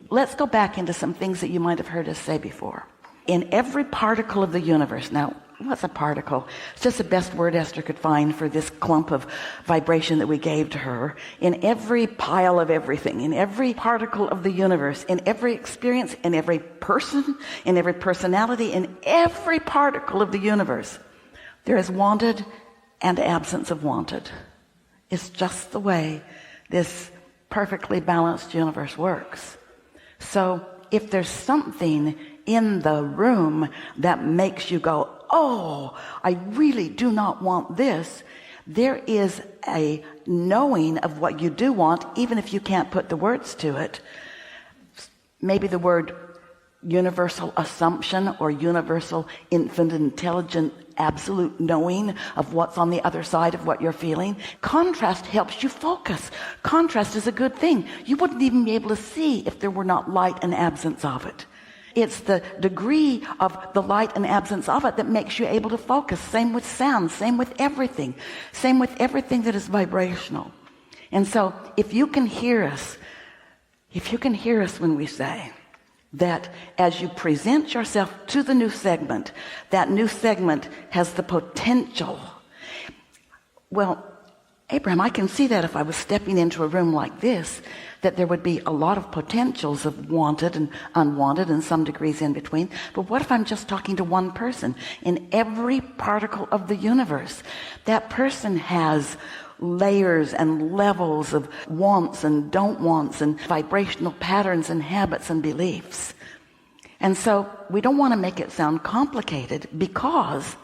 let's go back into some things that you might have heard us say before. In every particle of the universe, now, what's a particle? It's just the best word Esther could find for this clump of vibration that we gave to her. In every pile of everything, in every particle of the universe, in every experience, in every person, in every personality, in every particle of the universe, there is wanted and absence of wanted. It's just the way this perfectly balanced universe works. So if there's something in the room that makes you go, oh, I really do not want this, there is a knowing of what you do want, even if you can't put the words to it. Maybe the word universal assumption or universal infinite intelligent absolute knowing of what's on the other side of what you're feeling. Contrast helps you focus. Contrast is a good thing. You wouldn't even be able to see if there were not light and absence of it. It's the degree of the light and absence of it that makes you able to focus. Same with sound, same with everything. Same with everything that is vibrational. And so if you can hear us when we say that as you present yourself to the new segment, that new segment has the potential. Well, Abraham, I can see that if I was stepping into a room like this, that there would be a lot of potentials of wanted and unwanted and some degrees in between. But what if I'm just talking to one person? In every particle of the universe, that person has layers and levels of wants and don't wants and vibrational patterns and habits and beliefs. And so we don't want to make it sound complicated, because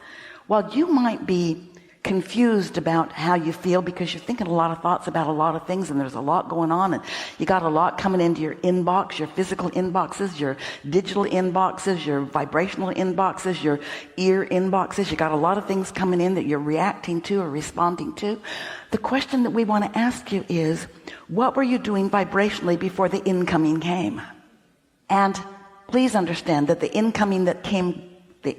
while you might be confused about how you feel because you're thinking a lot of thoughts about a lot of things and there's a lot going on and you got a lot coming into your inbox, your physical inboxes, your digital inboxes, your vibrational inboxes, your ear inboxes, you got a lot of things coming in that you're reacting to or responding to. The question that we want to ask you is, what were you doing vibrationally before the incoming came? And please understand that the incoming that came to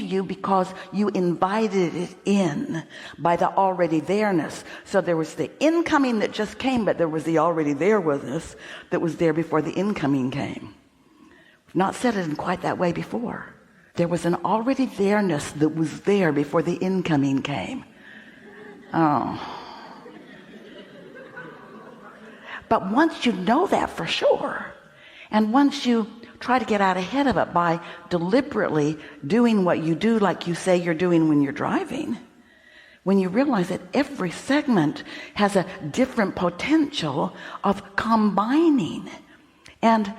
you because you invited it in by the already there-ness. So there was the incoming that just came, but there was the already there with us that was there before the incoming came. We've not said it in quite that way before. There was an already there-ness that was there before the incoming came. Oh. But once you know that for sure, and once you try to get out ahead of it by deliberately doing what you do, like you say you're doing when you're driving, when you realize that every segment has a different potential of combining. And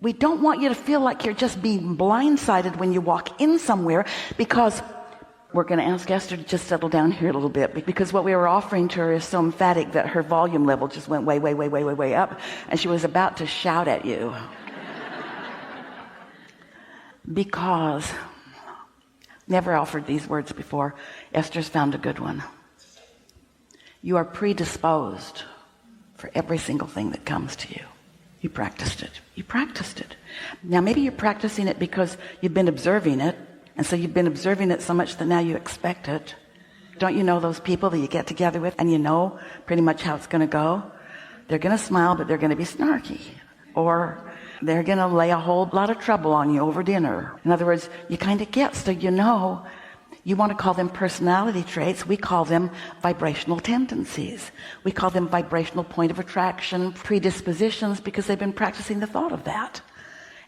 we don't want you to feel like you're just being blindsided when you walk in somewhere, because we're going to ask Esther to just settle down here a little bit, because what we were offering to her is so emphatic that her volume level just went way up, and she was about to shout at you. Because, never offered these words before, Esther's found a good one. You are predisposed for every single thing that comes to you. You practiced it. Now maybe you're practicing it because you've been observing it, and so you've been observing it so much that now you expect it. Don't you know those people that you get together with and you know pretty much how it's going to go? They're going to smile, but they're going to be snarky. Or they're going to lay a whole lot of trouble on you over dinner. In other words, you kind of get, so you know. You want to call them personality traits. We call them vibrational tendencies. We call them vibrational point of attraction predispositions, because they've been practicing the thought of that.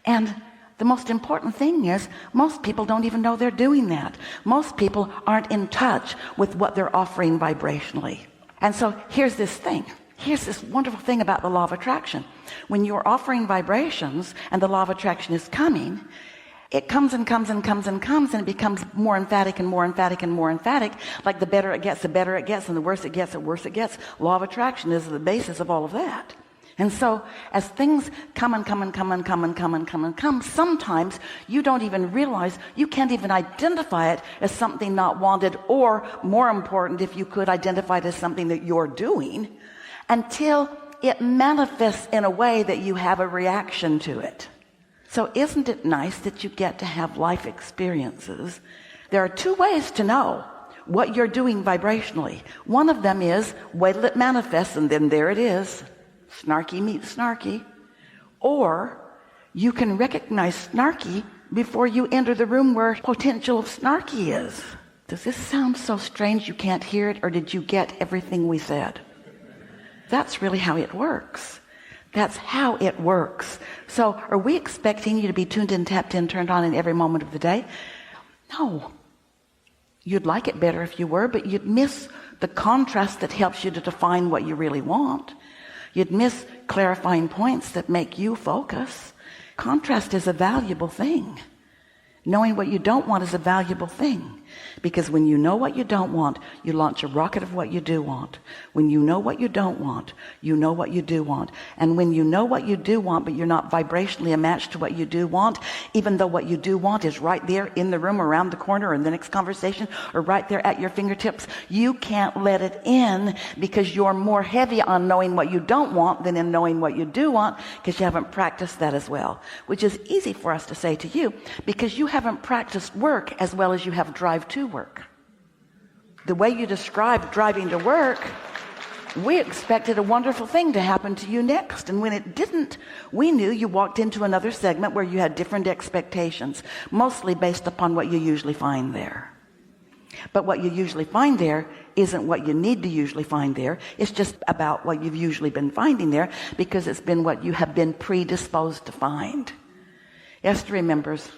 And the most important thing is, most people don't even know they're doing that. Most people aren't in touch with what they're offering vibrationally. And so here's this wonderful thing about the law of attraction. When you're offering vibrations and the law of attraction is coming, it comes and comes and comes and comes, and it becomes more emphatic and more emphatic and more emphatic. Like the better it gets, the better it gets, and the worse it gets, the worse it gets. Law of attraction is the basis of all of that. And so as things come and come and come and come and come and come and come, sometimes you don't even realize, you can't even identify it as something not wanted, or more important, if you could identify it as something that you're doing, until it manifests in a way that you have a reaction to it. So isn't it nice that you get to have life experiences? There are two ways to know what you're doing vibrationally. One of them is wait till it manifests, and then there it is. Snarky meets snarky. Or you can recognize snarky before you enter the room where potential of snarky is. Does this sound so strange you can't hear it, or did you get everything we said? That's really how it works. That's how it works. So are we expecting you to be tuned in, tapped in, turned on in every moment of the day? No. You'd like it better if you were, but you'd miss the contrast that helps you to define what you really want. You'd miss clarifying points that make you focus. Contrast is a valuable thing. Knowing what you don't want is a valuable thing, because when you know what you don't want, you launch a rocket of what you do want. When you know what you don't want, you know what you do want. And when you know what you do want, but you're not vibrationally matched to what you do want, even though what you do want is right there in the room, around the corner, or in the next conversation, or right there at your fingertips, you can't let it in, because you're more heavy on knowing what you don't want than in knowing what you do want, because you haven't practiced that as well, which is easy for us to say to you, because you haven't practiced work as well as you have drive to work. The way you described driving to work, we expected a wonderful thing to happen to you next, and when it didn't, we knew you walked into another segment where you had different expectations, mostly based upon what you usually find there. But what you usually find there isn't what you need to usually find there. It's just about what you've usually been finding there, because it's been what you have been predisposed to find. Esther remembers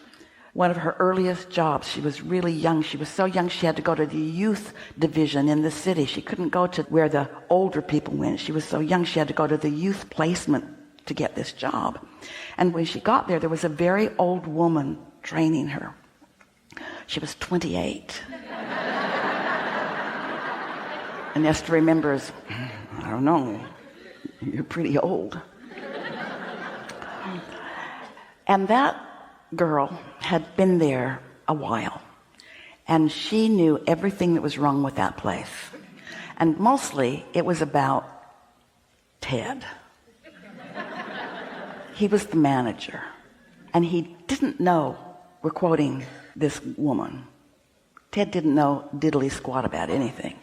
one of her earliest jobs. She was really young. She was so young she had to go to the youth division in the city. She couldn't go to where the older people went. She was so young she had to go to the youth placement to get this job. And when she got there, there was a very old woman training her. She was 28. And Esther remembers, I don't know, you're pretty old. And that girl had been there a while, and she knew everything that was wrong with that place, and mostly it was about Ted. He was the manager, and he didn't know, we're quoting this woman, Ted didn't know diddly squat about anything,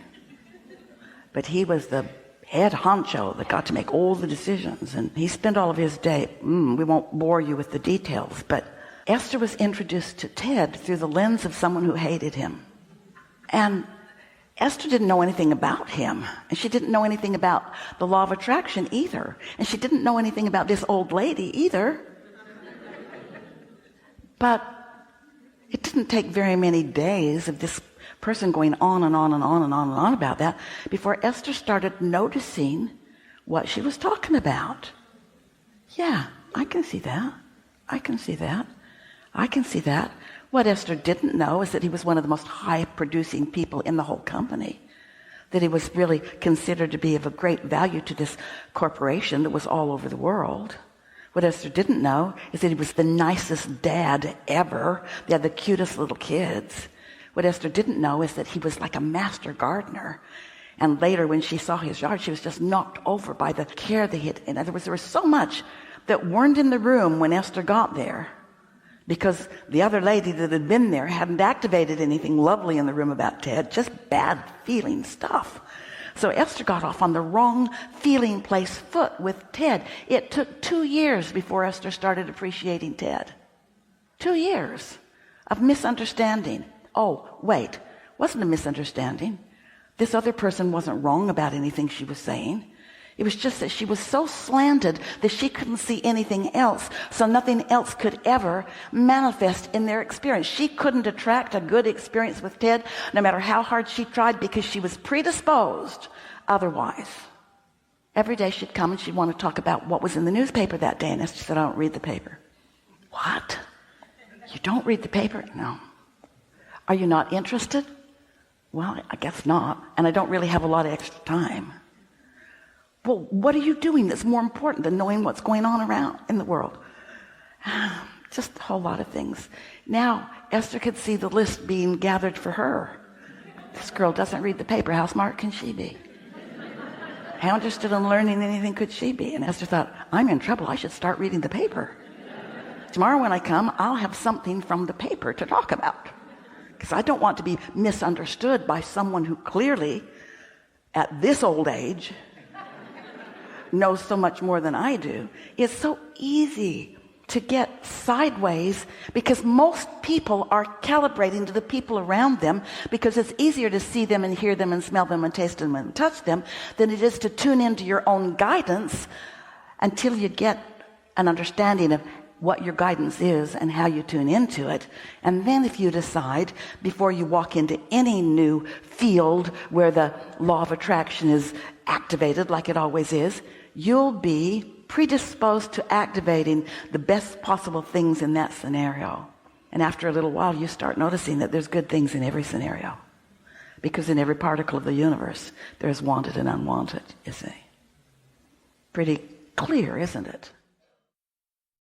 but he was the head honcho that got to make all the decisions, and he spent all of his day, we won't bore you with the details, but Esther was introduced to Ted through the lens of someone who hated him. And Esther didn't know anything about him, and she didn't know anything about the law of attraction either, and she didn't know anything about this old lady either. But it didn't take very many days of this person going on and on and on and on and on about that before Esther started noticing what she was talking about. Yeah, I can see that. I can see that. I can see that. What Esther didn't know is that he was one of the most high-producing people in the whole company, that he was really considered to be of a great value to this corporation that was all over the world. What Esther didn't know is that he was the nicest dad ever. They had the cutest little kids. What Esther didn't know is that he was like a master gardener. And later, when she saw his yard, she was just knocked over by the care that he had. In other words, there was so much that weren't in the room when Esther got there, because the other lady that had been there hadn't activated anything lovely in the room about Ted, just bad feeling stuff. So Esther got off on the wrong feeling place foot with Ted. It took 2 years before Esther started appreciating Ted. 2 years of misunderstanding. Oh, wait, wasn't a misunderstanding. This other person wasn't wrong about anything she was saying. It was just that she was so slanted that she couldn't see anything else, so nothing else could ever manifest in their experience. She couldn't attract a good experience with Ted no matter how hard she tried, because she was predisposed otherwise. Every day she'd come and she'd want to talk about what was in the newspaper that day, and Esther said, I don't read the paper. What? You don't read the paper? No. Are you not interested? Well, I guess not, and I don't really have a lot of extra time. Well, what are you doing that's more important than knowing what's going on around in the world? Just a whole lot of things. Now, Esther could see the list being gathered for her. This girl doesn't read the paper. How smart can she be? How interested in learning anything could she be? And Esther thought, I'm in trouble. I should start reading the paper. Tomorrow when I come, I'll have something from the paper to talk about, because I don't want to be misunderstood by someone who clearly at this old age knows so much more than I do. It's so easy to get sideways because most people are calibrating to the people around them, because it's easier to see them and hear them and smell them and taste them and touch them than it is to tune into your own guidance until you get an understanding of what your guidance is and how you tune into it. And then if you decide, before you walk into any new field where the law of attraction is activated like it always is, you'll be predisposed to activating the best possible things in that scenario. And after a little while, you start noticing that there's good things in every scenario, because in every particle of the universe there's wanted and unwanted, you see. Pretty clear, isn't it?